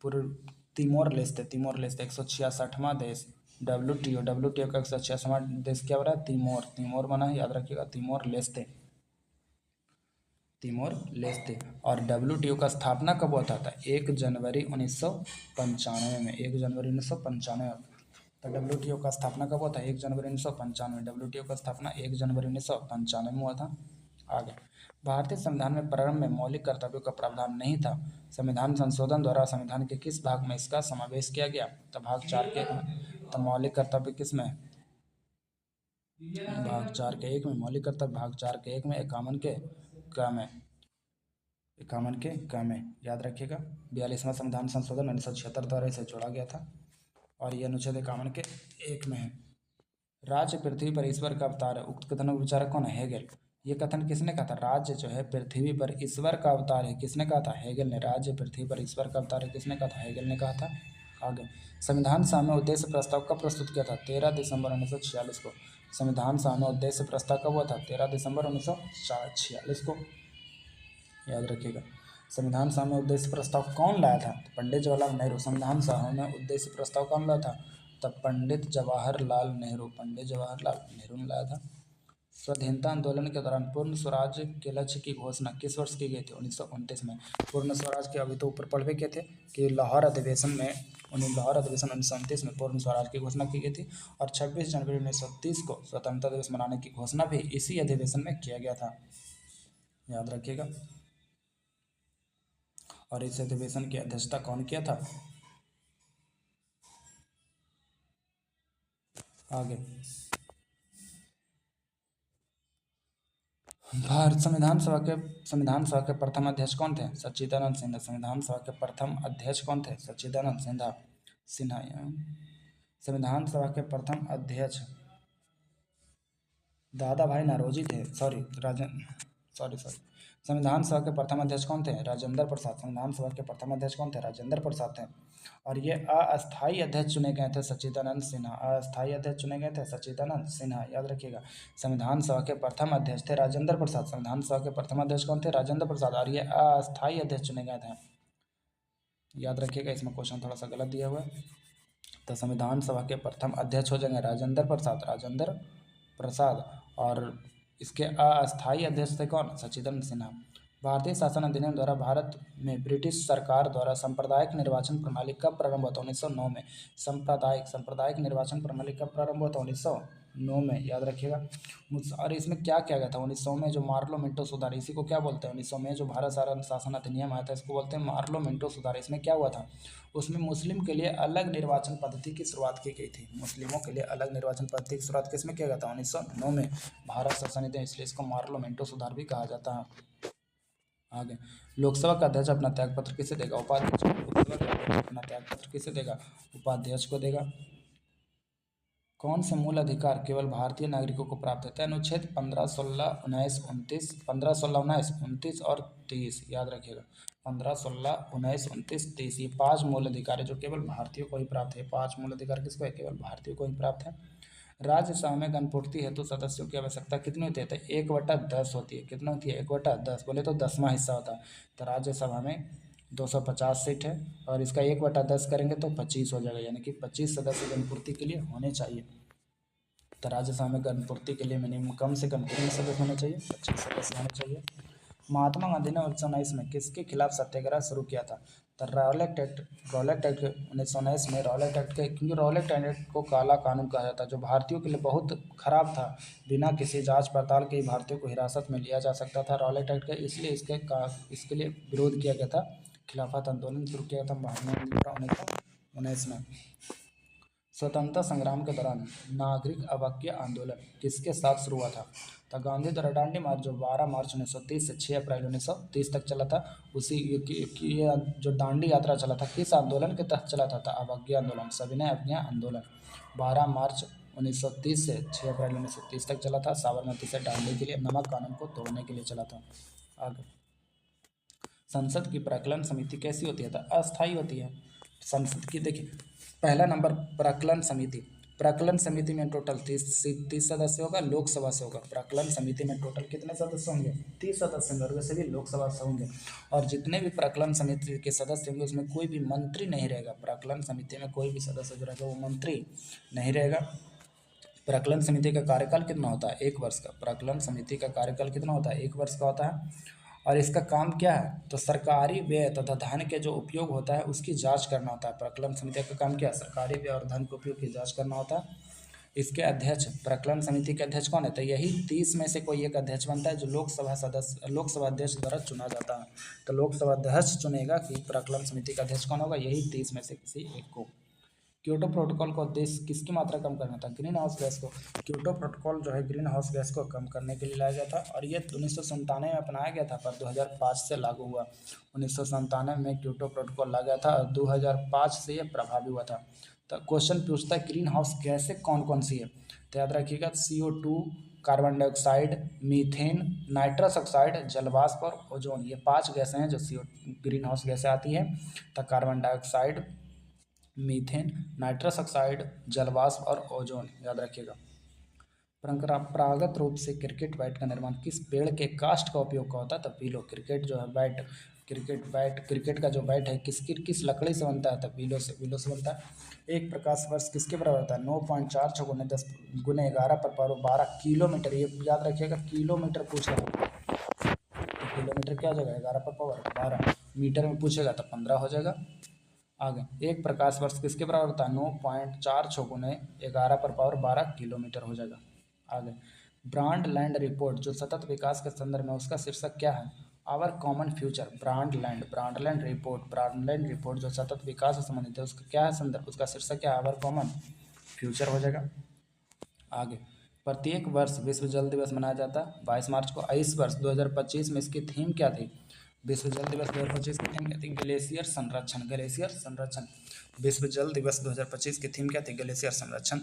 पूर्व तिमोर लेस्ते, 166वां देश। WTO का 166वां देश क्या हो रहा है? तिमोर बना है, याद रखिएगा। Timor Leste. और WTO का स्थापना कब हुआ था? 1 जनवरी 1995 में, 1 जनवरी 1995। तो WTO का स्थापना कब हुआ था? 1 जनवरी 1995। WTO का स्थापना 1 जनवरी 1995 में हुआ था। आगे, भारतीय संविधान में प्रारंभ में मौलिक कर्तव्यों का प्रावधान नहीं था। संविधान संशोधन द्वारा संविधान के किस भाग में इसका समावेश किया गया? तो भाग 4 के 1 में। तो मौलिक कर्तव्य किस में? भाग 4 के 1 में मौलिक कर्तव्य, भाग 4 के 1 में। 51 के क में, 51 के क में, याद रखिएगा। 42वां संविधान संशोधन 1976 द्वारा इसे जोड़ा गया था और ये अनुच्छेद 51 के 1 में है। राज्य पृथ्वी पर ईश्वर का अवतार है, उक्त कथन का विचारक कौन है? हेगेल। ये कथन किसने कहा था? राज्य जो है पृथ्वी पर ईश्वर का अवतार है, किसने कहा था? हेगेल ने। राज्य पृथ्वी पर ईश्वर का अवतार है, किसने कहा था? हेगेल ने कहा था। आगे, संविधान सभा में उद्देश्य प्रस्ताव कब प्रस्तुत किया था? 13 दिसंबर 1946 को। संविधान सभा में उद्देश्य प्रस्ताव कब हुआ था? 13 दिसंबर 1946 को, याद रखिएगा। संविधान सभा में उद्देश्य प्रस्ताव कौन लाया था? पंडित जवाहरलाल नेहरू। संविधान सभा में उद्देश्य प्रस्ताव कौन लाया था? तब पंडित जवाहरलाल नेहरू, पंडित जवाहरलाल नेहरू ने लाया था। स्वाधीनता आंदोलन के दौरान पूर्ण स्वराज के लक्ष्य की घोषणा किस वर्ष की गई थी? 1929 में। पूर्ण स्वराज के अभी तो ऊपर पढ़ भी किए थे कि लाहौर अधिवेशन में 1929 में पूर्ण स्वराज की घोषणा की गई थी। और 26 जनवरी 1930 को स्वतंत्रता दिवस मनाने की घोषणा भी इसी अधिवेशन में किया गया था, याद रखिएगा। और इस अधिवेशन की अध्यक्षता कौन किया था? आगे, भारत संविधान सभा के प्रथम अध्यक्ष कौन थे? सच्चिदानंद सिन्हा। संविधान सभा के प्रथम अध्यक्ष कौन थे? सच्चिदानंद सिन्हा। संविधान सभा के प्रथम अध्यक्ष दादा भाई नौरोजी थे। सॉरी। संविधान सभा के प्रथम अध्यक्ष कौन थे? राजेंद्र प्रसाद। संविधान सभा के प्रथम अध्यक्ष कौन थे? राजेंद्र प्रसाद थे। और ये अस्थायी अध्यक्ष चुने गए थे सच्चिदानंद सिन्हा। अस्थायी अध्यक्ष चुने गए थे सच्चिदानंद सिन्हा, याद रखिएगा। संविधान सभा के प्रथम अध्यक्ष थे राजेंद्र प्रसाद। संविधान सभा के प्रथम अध्यक्ष कौन थे? राजेंद्र प्रसाद। और ये अस्थायी अध्यक्ष चुने गए थे, याद रखिएगा। इसमें क्वेश्चन थोड़ा सा गलत दिया हुआ है। तो संविधान सभा के प्रथम अध्यक्ष हो जाएंगे राजेंद्र प्रसाद। और इसके अस्थायी अध्यक्ष थे कौन? सच्चिदानंद सिन्हा। भारतीय शासन अधिनियम द्वारा भारत में ब्रिटिश सरकार द्वारा सांप्रदायिक निर्वाचन प्रणाली कब प्रारंभ होता? 1909 में। सांप्रदायिक निर्वाचन प्रणाली कब प्रारंभ होता? 1909 में, याद रखिएगा। और इसमें क्या किया गया था 1900 में? जो मार्लो मिंटो सुधार, इसी को क्या बोलते हैं? 1900 में जो भारत शासन अधिनियम आया था, इसको बोलते हैं मार्लो मिंटो सुधार। इसमें क्या हुआ था? उसमें मुस्लिम के लिए अलग निर्वाचन पद्धति की शुरुआत की गई थी। मुस्लिमों के लिए अलग निर्वाचन पद्धति की शुरुआत किसमें किया गया था? 1909 में भारत शासन अधिनियम, इसलिए इसको मार्लो मिंटो सुधार भी कहा जाता है। आगे, लोकसभा का अध्यक्ष अपना त्यागपत्र किसे देगा? उपाध्यक्ष को। लोकसभा का अध्यक्ष अपना त्यागपत्र किसे देगा? उपाध्यक्ष को देगा। कौन से मूल अधिकार केवल भारतीय नागरिकों को प्राप्त है? अनुच्छेद 15, 16, 19, 29, 15, 16, 19, 29 और 30, याद रखिएगा। 15, 16, 19, 29, 30, ये 5 मूल अधिकार है जो केवल भारतीयों को ही प्राप्त है। 5 मूल अधिकार किसको है? केवल भारतीयों को ही प्राप्त है। राज्यसभा में गणपूर्ति हेतु सदस्यों की आवश्यकता कितनी होती है? तो 1/10 होती है। कितना होती है? 1/10, बोले तो 10वां हिस्सा होता है। तो राज्यसभा में 250 सीट है और इसका 1/10 करेंगे तो 25 हो जाएगा, यानी कि 25 सदस्य गणपूर्ति के लिए होने चाहिए। तो राज्यसभा में गणपूर्ति के लिए मिनिमम कम से कम कितने सदस्य होने चाहिए? 25 सदस्य होने चाहिए। महात्मा गांधी ने 1919 में किसके खिलाफ सत्याग्रह शुरू किया था? तो रॉलेट एक्ट 1919 में रॉलेट एक्ट के, क्योंकि रॉलेट एक्ट को काला कानून कहा जाता है, जो भारतीयों के लिए बहुत खराब था। बिना किसी जांच पड़ताल के ही भारतीयों को हिरासत में लिया जा सकता था रॉलेट एक्ट के, इसलिए इसके लिए विरोध किया गया था। खिलाफत आंदोलन शुरू किया था महात्मा गांधी द्वारा 1919 में। स्वतंत्रता संग्राम के दौरान नागरिक अवज्ञा आंदोलन किसके साथ शुरू हुआ था? तो गांधी द्वारा दांडी मार्च जो 12 मार्च 1930 से 6 अप्रैल 1930 तक चला था, उसी ये जो दांडी यात्रा चला था किस आंदोलन के तहत चला था? अवज्ञा आंदोलन, सविनय अवज्ञा आंदोलन। 12 मार्च 1930 से 6 अप्रैल 1930 तक चला था। साबरमती से दांडी के लिए, नमक कानून को तोड़ने के लिए चला था। आगे, संसद की प्राक्कलन समिति कैसी होती है? तो अस्थायी होती है। संसद की देखिए, पहला नंबर प्राक्कलन समिति। प्राक्कलन समिति में टोटल 30 सदस्य होगा, लोकसभा से होगा। प्राक्कलन समिति में टोटल कितने सदस्य होंगे? 30 सदस्य होंगे और वैसे भी लोकसभा से होंगे। और जितने भी प्राक्कलन समिति के सदस्य होंगे उसमें कोई भी मंत्री नहीं रहेगा। प्राक्कलन समिति में कोई भी सदस्य जो रहेगा वो मंत्री नहीं रहेगा। प्राक्कलन समिति का कार्यकाल कितना होता है? 1 वर्ष का। प्राक्कलन समिति का कार्यकाल कितना होता है? 1 वर्ष का होता है। और इसका काम क्या है? तो सरकारी व्यय तथा धन के जो उपयोग होता है उसकी जांच करना होता है। प्राक्कलन समिति का काम क्या है? सरकारी व्यय और धन के उपयोग की जांच करना होता है। इसके अध्यक्ष, प्राक्कलन समिति के अध्यक्ष कौन है? तो यही 30 में से कोई एक अध्यक्ष बनता है जो लोकसभा अध्यक्ष द्वारा चुना जाता है। तो लोकसभा अध्यक्ष चुनेगा कि प्राक्कलन समिति का अध्यक्ष कौन होगा, यही 30 में से किसी एक को। क्योटो प्रोटोकॉल का उद्देश्य किसकी मात्रा कम करना था? ग्रीन हाउस गैस को। क्योटो प्रोटोकॉल जो है ग्रीन हाउस गैस को कम करने के लिए लाया गया था और ये 1997 में अपनाया गया था, पर 2005 से लागू हुआ। 1997 में क्योटो प्रोटोकॉल लाया गया था और 2005 से ये प्रभावी हुआ था। तो क्वेश्चन पूछता है ग्रीन हाउस गैसें कौन कौन सी है? तो याद रखिएगा, CO2, carbon dioxide, methane, nitrous oxide, जलवाष्प और ओजोन, ये 5 गैसें हैं जो ग्रीन हाउस गैसें आती हैं। तो carbon dioxide, methane, nitrous oxide, जलवाष्प और ओजोन, याद रखिएगा। परंपरागत रूप से क्रिकेट बैट का निर्माण किस पेड़ के काष्ठ का उपयोग का होता है? तो पीलो। क्रिकेट जो है बैट, क्रिकेट का जो बैट है किस लकड़ी से बनता है? तो पीलो से बनता है। एक प्रकाश वर्ष किसके बराबर होता है? 9.46 × 10 × 11 पर पावर 12 किलोमीटर। ये याद रखिएगा, किलोमीटर पूछेगा तो किलोमीटर क्या हो जाएगा? 11 पर पावर 12। मीटर में पूछेगा तो 15 हो जाएगा। आगे, एक प्रकाश वर्ष किसके बराबर होता है? 9.46 × 11 पर पावर 12 किलोमीटर हो जाएगा। आगे, ब्रॉडलैंड रिपोर्ट जो सतत विकास के संदर्भ में, उसका शीर्षक क्या है? Our common future. Brundtland report जो सतत विकास से संबंधित है, उसका क्या है संदर्भ? उसका शीर्षक क्या है? आवर कॉमन फ्यूचर हो जाएगा। आगे, प्रत्येक वर्ष विश्व जल दिवस मनाया जाता है 22 मार्च को। इस वर्ष 2025 में इसकी थीम क्या थी? विश्व जल दिवस 2025 की थीम क्या थी? ग्लेशियर संरक्षण, ग्लेशियर संरक्षण। विश्व जल दिवस 2025 की थीम क्या थी? ग्लेशियर संरक्षण।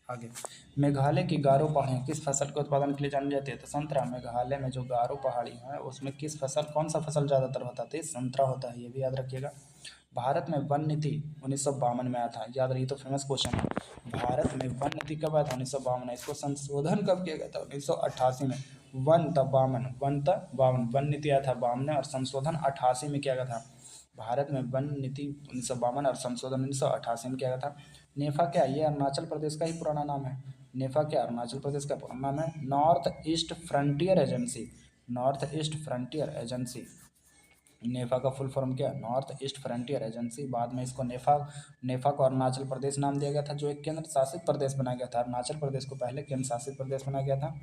आगे, मेघालय की गारो पहाड़ियाँ किस फसल के उत्पादन के लिए जानी जाती है? तो संतरा। मेघालय में जो गारो पहाड़ी है उसमें किस फसल, कौन सा फसल ज़्यादातर होता है? तो संतरा होता है, ये भी याद रखिएगा। भारत में वन नीति 1952 में आया था, याद रही, तो फेमस क्वेश्चन है। भारत में वन नीति कब आया था? 1952 में। इसको संशोधन कब किया गया था? 1988 में। वन था बावन, वन नीति आया था 52 में और संशोधन 88 में किया गया था। भारत में वन नीति 1952 और संशोधन 1988 में किया गया था। नेफा क्या? ये अरुणाचल प्रदेश का ही पुराना नाम है। नेफा क्या? अरुणाचल प्रदेश का पुराना नाम है। North East Frontier Agency, North East Frontier Agency. NEFA का फुल फॉर्म क्या है? North East Frontier Agency. बाद में इसको नेफा को अरुणाचल प्रदेश नाम दिया गया था, जो एक केंद्र शासित प्रदेश बनाया गया था। अरुणाचल प्रदेश को पहले केंद्र शासित प्रदेश बनाया गया था।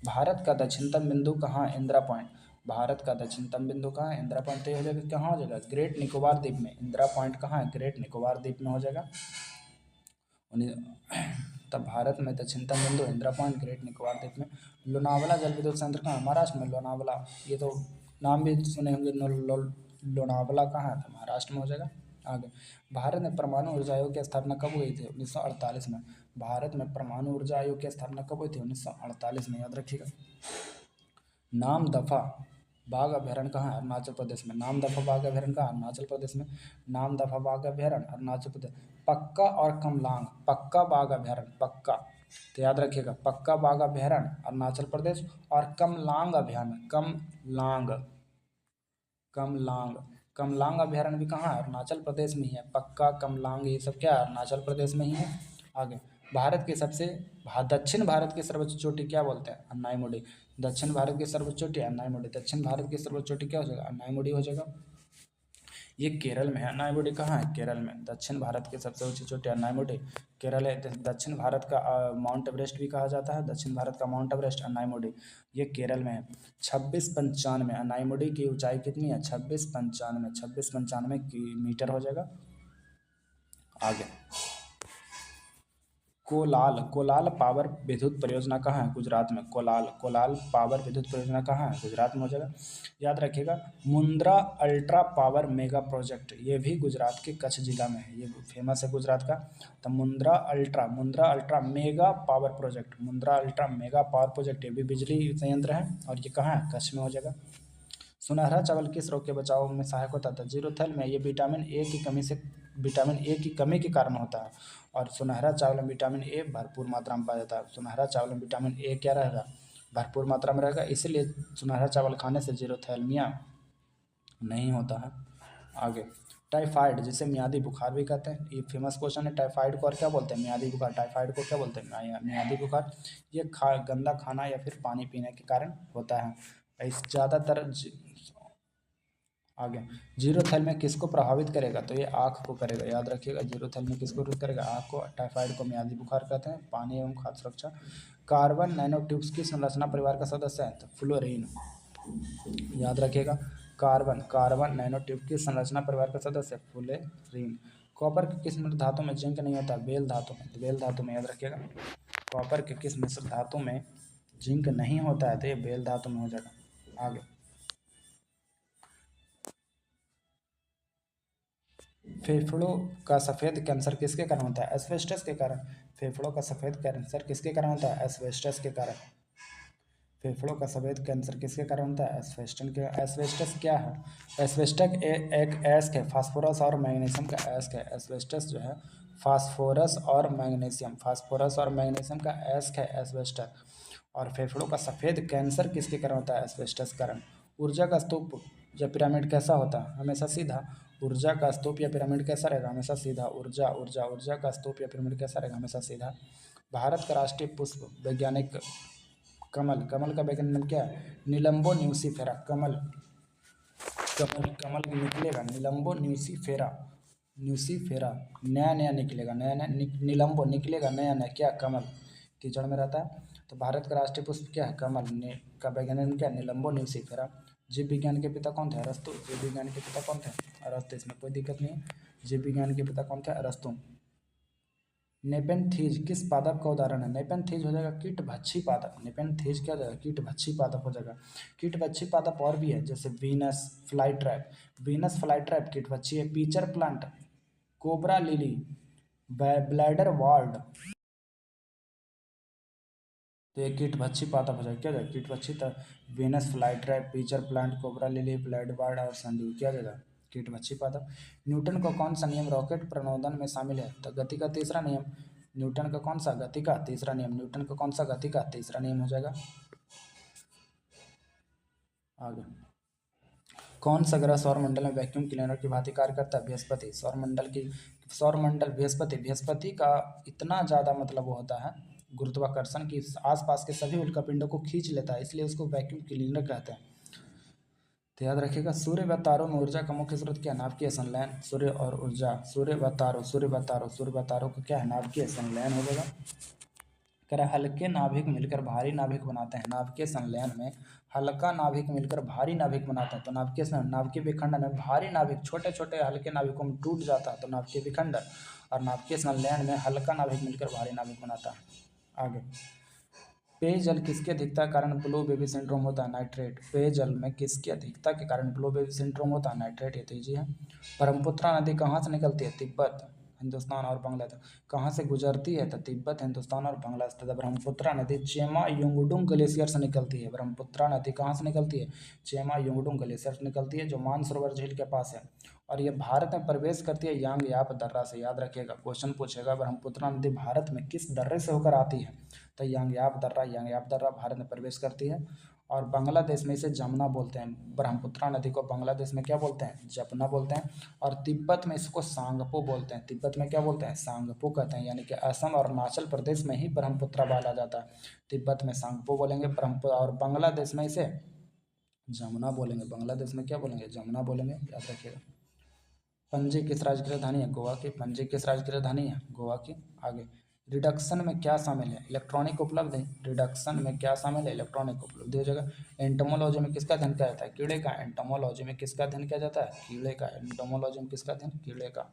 भारत का दक्षिणतम बिंदु कहाँ है? इंदिरा पॉइंट। भारत का दक्षिणतम बिंदु कहाँ है? इंदिरा पॉइंट। तो ये हो जाएगा, कहाँ हो जाएगा? ग्रेट निकोबार द्वीप में। इंदिरा पॉइंट कहाँ है? ग्रेट निकोबार द्वीप में हो जाएगा। तब भारत में दक्षिणतम बिंदु इंदिरा पॉइंट, ग्रेट निकोबार द्वीप में। लोनावला जल विद्युत संयंत्र कहाँ है? महाराष्ट्र में। लोनावला, ये तो नाम भी सुने होंगे। लोनावला कहाँ है? तो महाराष्ट्र में हो जाएगा। आगे, भारत में परमाणु ऊर्जा आयोग की स्थापना कब हुई थी? 1948 में। भारत में परमाणु ऊर्जा आयोग की स्थापना कब हुई थी? 1948 में, याद रखिएगा। नाम दफा बाघ अभ्यारण्य कहाँ है? अरुणाचल प्रदेश में। नाम दफा बाघ अभ्यारण्य कहाँ? अरुणाचल प्रदेश में। नाम दफा बाघ अभ्यारण्य अरुणाचल प्रदेश। पक्का और कमलांग, पक्का बाघ अभ्यारण्य, पक्का, तो याद रखिएगा, पक्का बाघ अभ्यारण्य अरुणाचल प्रदेश और कमलांग अभ्यारण्य, कमलांग कमलांग अभ्यारण्य भी कहाँ है? अरुणाचल प्रदेश में ही है। पक्का, कमलांग, ये सब क्या है? अरुणाचल प्रदेश में ही है। आगे, दक्षिण भारत की सर्वोच्च चोटी क्या बोलते हैं? अन्नाईमुडी। दक्षिण भारत की सर्वोच्च चोटी अन्नाईमुडी। दक्षिण भारत की सर्वोच्च चोटी क्या हो जाएगा? अन्नाईमुडी हो जाएगा। ये केरल में है। अन्नाईमुडी कहाँ है? केरल में। दक्षिण भारत की सबसे ऊंची चोटी अन्नाईमुडी केरल है। दक्षिण भारत का माउंट एवरेस्ट भी कहा जाता है। दक्षिण भारत का माउंट एवरेस्ट अन्नाईमुडी, ये केरल में है। 2695, अन्नाईमुडी की ऊंचाई कितनी है? 2695 मीटर हो जाएगा। आगे, कोलाल पावर विद्युत परियोजना कहाँ है? गुजरात में। कोलाल पावर विद्युत परियोजना कहाँ है? गुजरात में हो जाएगा। याद रखिएगा, Mundra ultra power mega project, ये भी गुजरात के कच्छ जिला में है। ये फेमस है गुजरात का। तो Mundra ultra mega power project, Mundra ultra mega power project, ये भी बिजली संयंत्र है और ये कहाँ है? कच्छ में हो जाएगा। सुनहरा चावल किस रोग के बचाव में सहायक होता था? जीरोथैलेमिया, ये विटामिन ए की कमी के कारण होता है और सुनहरा चावल में विटामिन ए भरपूर मात्रा में पाया जाता है। सुनहरा चावल में विटामिन ए क्या रहेगा? भरपूर मात्रा में रहेगा, इसलिए सुनहरा चावल खाने से जीरोथैलेमिया नहीं होता है। आगे, टाइफाइड जिसे मियादी बुखार भी कहते हैं, ये फेमस क्वेश्चन है। टाइफाइड को और क्या बोलते हैं? मियादी बुखार। टाइफाइड को क्या बोलते हैं? मियादी बुखार। ये गंदा खाना या फिर पानी पीने के कारण होता है। इस ज़्यादातर आगे, जीरोथैलेमिया किसको प्रभावित करेगा? तो ये आँख को करेगा, याद रखिएगा। जीरोथैलेमिया किसको प्रभावित करेगा? आँख को। टाइफाइड को मियादी बुखार कहते हैं। पानी एवं खाद्य सुरक्षा। कार्बन नैनोट्यूब्स की संरचना परिवार का सदस्य है? तो फ्लोरीन, याद रखिएगा। कार्बन नैनोट्यूब की संरचना परिवार का सदस्य फ्लोरीन। कॉपर के किस मिश्र धातु में जिंक नहीं होता? बेल धातु में। बेल धातु में, याद रखिएगा। कॉपर के किस मिश्र धातु में जिंक नहीं होता है? तो ये बेल धातु में हो जाएगा। आगे, फेफड़ों का सफ़ेद कैंसर किसके कारण होता है? एस्बेस्टस के कारण। फेफड़ों का सफ़ेद कैंसर किसके कारण होता है? एस्बेस्टस के कारण। फेफड़ों का सफ़ेद कैंसर किसके कारण होता है? एस्बेस्टस क्या है? एस्बेस्टस एक एस्क है, फास्फोरस और मैग्नीशियम का एस्क है। एस्बेस्टस जो है फास्फोरस और मैग्नीशियम का एस्क है एस्बेस्टस। और फेफड़ों का सफ़ेद कैंसर किसके कारण होता है? एस्बेस्टस कारण। ऊर्जा का स्तूप या पिरामिड कैसा होता है? हमेशा सीधा। ऊर्जा का स्तूप या पिरामिड कैसा रहेगा? हमेशा सीधा। ऊर्जा का स्तूप या पिरामिड कैसा रहेगा? हमेशा सीधा। भारत का राष्ट्रीय पुष्प वैज्ञानिक कमल का वैज्ञानिक नाम क्या है? निलंबो न्यूसीफेरा। कमल निकलेगा निलंबो न्यूसीफेरा, नया निकलेगा, निलंबो निकलेगा नया क्या? कमल की जड़ में रहता है। तो भारत का राष्ट्रीय पुष्प क्या है? कमल का वैज्ञानिक नाम क्या है? निलंबो न्यूसीफेरा। जीव विज्ञान के पिता कौन थे? अरस्तु। जीव विज्ञान के पिता कौन थे? अरस्तु। इसमें कोई दिक्कत नहीं है। जीव विज्ञान के पिता कौन थे? अरस्तु। नेपेंथीज किस पादप का उदाहरण है? नेपेंथीज हो जाएगा कीटभक्षी पादप। नेपेंथीज क्या हो जाएगा? कीटभक्षी पादप हो जाएगा। कीटभक्षी पादप और भी है, जैसे Venus fly trap. Venus fly trap कीटभक्षी है। Pitcher plant, cobra lily, bladder wort, तो ये कीटभक्षी पादप हो जाएगा। क्या हो जाएगा? कीटभक्षी। तो Venus fly trap, pitcher plant, cobra lily, bladder ward और संडू क्या हो जाएगा? कीटभक्षी पादप। न्यूटन का कौन सा नियम रॉकेट प्रणोदन में शामिल है? तो गति का तीसरा नियम। न्यूटन का कौन सा? गति का तीसरा नियम। न्यूटन का कौन सा? गति का तीसरा नियम हो जाएगा। आगे, कौन सा ग्रह सौरमंडल में वैक्यूम क्लीनर की भांति कार्य करता है? बृहस्पति। सौरमंडल बृहस्पति का इतना ज़्यादा मतलब वो होता है गुरुत्वाकर्षण की आसपास के सभी उल्कापिंडों को खींच लेता है, इसलिए उसको वैक्यूम क्लीनर कहते हैं। तो याद रखिएगा, सूर्य व तारों में ऊर्जा का मुख्य स्रोत क्या है? नाभिकीय संलयन। सूर्य और ऊर्जा, सूर्य व तारों का क्या है? नाभिकीय संलयन हो जाएगा। कह रहा है हल्के नाभिक मिलकर भारी नाभिक बनाते हैं। नाभिकीय संलयन में हल्का नाभिक मिलकर भारी नाभिक बनाता है, तो नाभिकीय विखंडन में भारी नाभिक छोटे छोटे हल्के नाभिकों में टूट जाता है, तो नाभिकीय विखंडन। और नाभिकीय संलयन में हल्का नाभिक मिलकर भारी नाभिक बनाता है। आगे, पेयजल किसकी अधिकता के कारण ब्लू बेबी सिंड्रोम होता है? नाइट्रेट। पेयजल में किसकी अधिकता के कारण ब्लू बेबी सिंड्रोम होता है? नाइट्रेट। ये तो इजी है। ब्रह्मपुत्रा नदी कहाँ से निकलती है? तिब्बत, हिंदुस्तान और बांग्लादेश। कहाँ से गुजरती है? तो तिब्बत, हिंदुस्तान और बांग्लादेश। तथा ब्रह्मपुत्रा नदी चेमा युंगडुंग ग्लेशियर से निकलती है। ब्रह्मपुत्रा नदी कहाँ से निकलती है? चेमा युंगडुंग ग्लेशियर से निकलती है, जो मानसरोवर झील के पास है। और ये भारत में प्रवेश करती है यांगयाप दर्रा से। याद रखिएगा, क्वेश्चन पूछेगा ब्रह्मपुत्रा नदी भारत में किस दर्रे से होकर आती है? तो यांगयाप दर्रा भारत में प्रवेश करती है। और बांग्लादेश में इसे जमुना बोलते हैं। ब्रह्मपुत्रा नदी को बांग्लादेश में क्या बोलते हैं? जमुना बोलते हैं। और तिब्बत में इसको सांगपो बोलते हैं। तिब्बत में क्या बोलते हैं? सांगपो कहते हैं। यानी कि असम और अरुणाचल प्रदेश में ही ब्रह्मपुत्रा बोला जाता है। तिब्बत में सांगपो बोलेंगे, ब्रह्मपुत्र, और बांग्लादेश में इसे जमुना बोलेंगे। बांग्लादेश में क्या बोलेंगे? जमुना बोलेंगे। याद रखिएगा। पणजी किस राज्य की राजधानी है? गोवा की। पणजी किस राज्य की राजधानी है? गोवा की। आगे, रिडक्शन में क्या शामिल है? इलेक्ट्रॉनिक उपलब्धि। रिडक्शन में क्या शामिल है? इलेक्ट्रॉनिक उपलब्धि हो जाएगा। एंटोमोलॉजी में किसका अध्ययन किया जाता है? कीड़े का। एंटोमोलॉजी में किसका अध्ययन किया जाता है? कीड़े का। एंटोमोलॉजी में किसका अध्ययन? कीड़े का।